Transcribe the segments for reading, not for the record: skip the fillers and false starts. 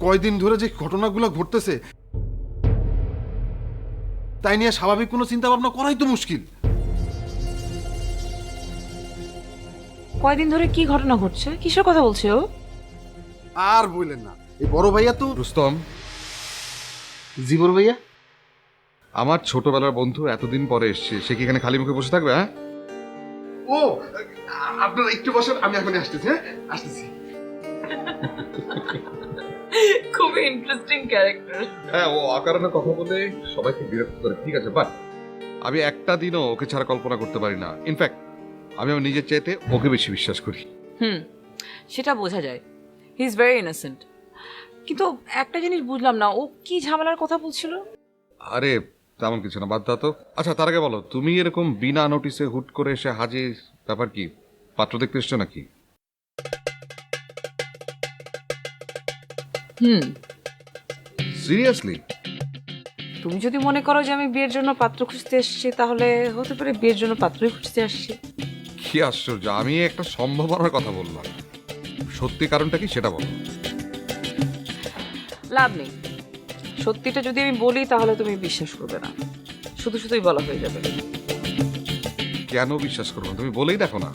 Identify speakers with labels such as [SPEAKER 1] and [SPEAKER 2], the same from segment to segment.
[SPEAKER 1] কয়দিন ধরে যে ঘটনাগুলো ঘটতেছে তাই নিয়ে স্বাভাবিক কোনো চিন্তা ভাবনা করাই তো মুশকিল।
[SPEAKER 2] কয়দিন ধরে কি ঘটনা ঘটছে? কিসের কথা বলছে ও?
[SPEAKER 1] আর বললেন না, এই বড় ভাইয়া তো।
[SPEAKER 3] রুস্তম,
[SPEAKER 1] জি বড় ভাইয়া।
[SPEAKER 3] আমার ছোটবেলার বন্ধু এতদিন পরে এসছে, সে কি এখানে খালি মুখে বসে থাকবে? হ্যাঁ,
[SPEAKER 1] ও আপনারা একটু বসেন, আমি এখনই আসতেছি। হ্যাঁ আসতেছি।
[SPEAKER 2] খুবই ইন্টারেস্টিং ক্যারেক্টার।
[SPEAKER 3] হ্যাঁ, ও অকারণে কথা বলে সবাইকে বিরক্ত করে। ঠিক আছে, বাট আমি একটা দিনও ওকে ছাড়া কল্পনা করতে পারি না। ইনফ্যাক্ট আমি আমার নিজের চাইতে ওকে বেশি বিশ্বাস করি।
[SPEAKER 2] সেটা বোঝা যায়। He is very innocent. কিন্তু একটা জিনিস বুঝলাম না, ও কি ঝামেলার কথা বলছিল?
[SPEAKER 3] আরে তেমন কিছু না, বাদ দাও তো। আচ্ছা, তার আগে বলো, তুমি এরকম বিনা নোটিসে হুট করে এসে হাজির, ব্যাপার কি? পাত্র দেখতে এসছো নাকি? সিরিয়াসলি?
[SPEAKER 2] তুমি যদি মনে করো যে আমি বিয়ের জন্য পাত্র খুঁজতে এসেছি, তাহলে হতে পারে বিয়ের জন্য পাত্রই খুঁজতে আসছি।
[SPEAKER 3] কি আশ্চর্য, আমি একটা সম্ভাবনার কথা বললাম। সত্যি কারণটা কি সেটা বলো।
[SPEAKER 2] লাভ নেই, সত্যিটা যদি আমি বলি তাহলে তুমি বিশ্বাস করবে না, শুধু শুধুই বলা হয়ে যাবে।
[SPEAKER 3] কেন বিশ্বাস করবো? তুমি বলেই দেখো না।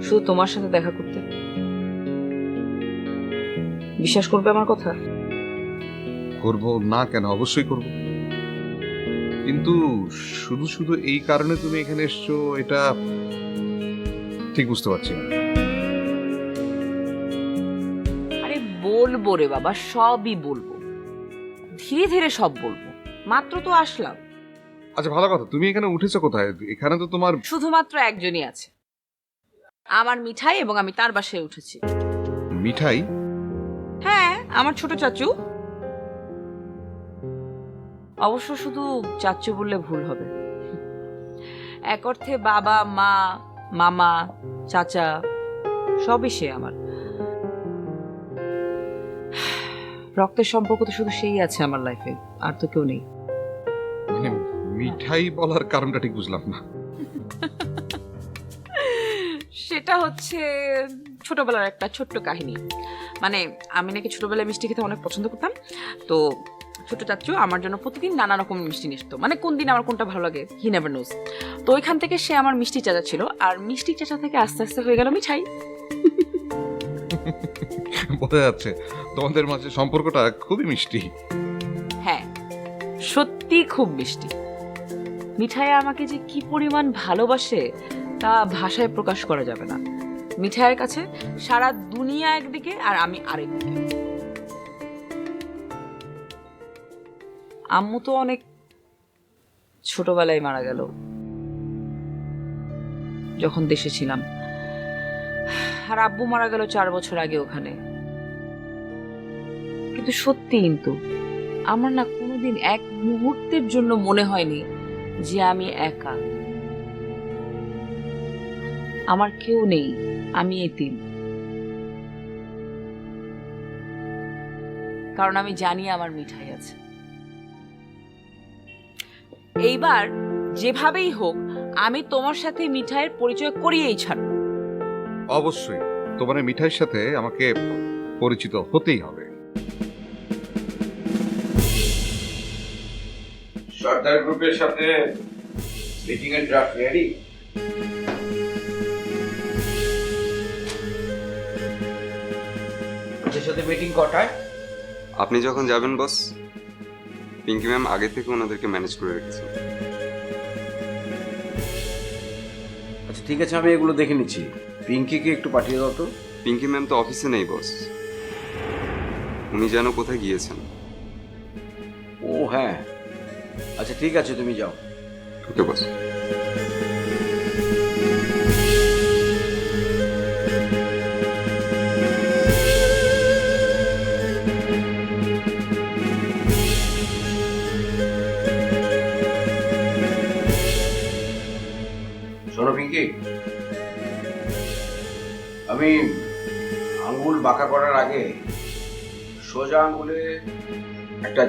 [SPEAKER 2] শুধু তোমার সাথে দেখা করতে। বিশ্বাস করবে আমার কথা?
[SPEAKER 3] করবো না কেন, অবশ্যই করব। কিন্তু শুধু শুধু এই কারণে তুমি এখানে এসছো, এটা ঠিক বুঝতে পারছি না।
[SPEAKER 2] আরে বলবো রে বাবা, সবই বলবো, ধীরে ধীরে সব বলবো। মাত্র তো আসলাম।
[SPEAKER 3] আচ্ছা, ভালো কথা, তুমি এখানে উঠেছো কোথায়? এখানে তো তোমার
[SPEAKER 2] শুধুমাত্র একজনই আছে, আমার মিঠাই, এবং আমি তার বাসায় উঠেছি।
[SPEAKER 3] মিঠাই?
[SPEAKER 2] হ্যাঁ, আমার ছোট চাচু। অবশ্য শুধু চাচু বললে ভুল হবে, এক অর্থে বাবা, মা, মামা, চাচা সবই সে আমার। রক্তের সম্পর্ক তো শুধু সেই আছে আমার লাইফে, আর তো কেউ নেই।
[SPEAKER 3] মানে মিঠাই বলার কারণটা ঠিক বুঝলাম না।
[SPEAKER 2] সেটা হচ্ছে ছোটবেলার একটা ছোট্ট কাহিনী। মানে আমি নাকি ছোটবেলায় মিষ্টি খেতে অনেক পছন্দ করতাম, তো ছোট চাচু আমার জন্য প্রতিদিন নানা রকম মিষ্টি নিয়ে আসতো। মানে কোন দিন আমার কোনটা ভালো লাগে, হি নেভার নোজ। তো ওইখান থেকে সে আমার মিষ্টি চাচা ছিল, আর মিষ্টি চাচা থেকে আস্তে আস্তে হয়ে গেল মিঠাই।
[SPEAKER 3] বোঝা যাচ্ছে তোমাদের মাঝে সম্পর্কটা খুবই মিষ্টি।
[SPEAKER 2] হ্যাঁ, সত্যি খুব মিষ্টি। মিঠাই আমাকে যে কি পরিমাণ ভালোবাসে তা ভাষায় প্রকাশ করা যাবে না। মিঠাইয়ের কাছে সারা দুনিয়া একদিকে আর আমি আরেকদিকে। আম্মু তো অনেক ছোটবেলায় মারা গেল, যখন দেশে ছিলাম। আর আব্বু মারা গেল 4 বছর আগে ওখানে। কিন্তু সত্যি, কিন্তু আমার না কোনোদিন এক মুহূর্তের জন্য মনে হয়নি যে আমি একা। আমার কেউ নেই, আমি এতিম। কারণ আমি জানি আমার মিঠাই আছে। এইবার যেভাবেই হোক আমি তোমার সাথে মিঠাইয়ের পরিচয় করিয়েই ছাড়ব।
[SPEAKER 3] অবশ্যই তোমার এই মিঠাইয়ের সাথে আমাকে পরিচিত হতেই হবে।
[SPEAKER 4] সর্দার গ্রুপের সাথে মিটিং এর ড্রাফট রেডি। ওদের সাথে মিটিং কটায়?
[SPEAKER 5] আপনি যখন যাবেন বস, পিঙ্কি ম্যাম আগে থেকে ওনাদেরকে ম্যানেজ করে রেখেছেন।
[SPEAKER 4] আচ্ছা ঠিক আছে, আমি এগুলো দেখে নিচ্ছি। পিঙ্কিকে একটু পাঠিয়ে দাও তো।
[SPEAKER 5] পিঙ্কি ম্যাম তো অফিসে নেই বস, উনি যেন কোথায় গিয়েছেন।
[SPEAKER 4] ও হ্যাঁ, আচ্ছা ঠিক আছে, তুমি যাও।
[SPEAKER 5] ওকে বস।
[SPEAKER 4] শোনো পিঙ্কি, আমি আঙ্গুল বাঁকা করার আগে সোজা আঙ্গুলে একটা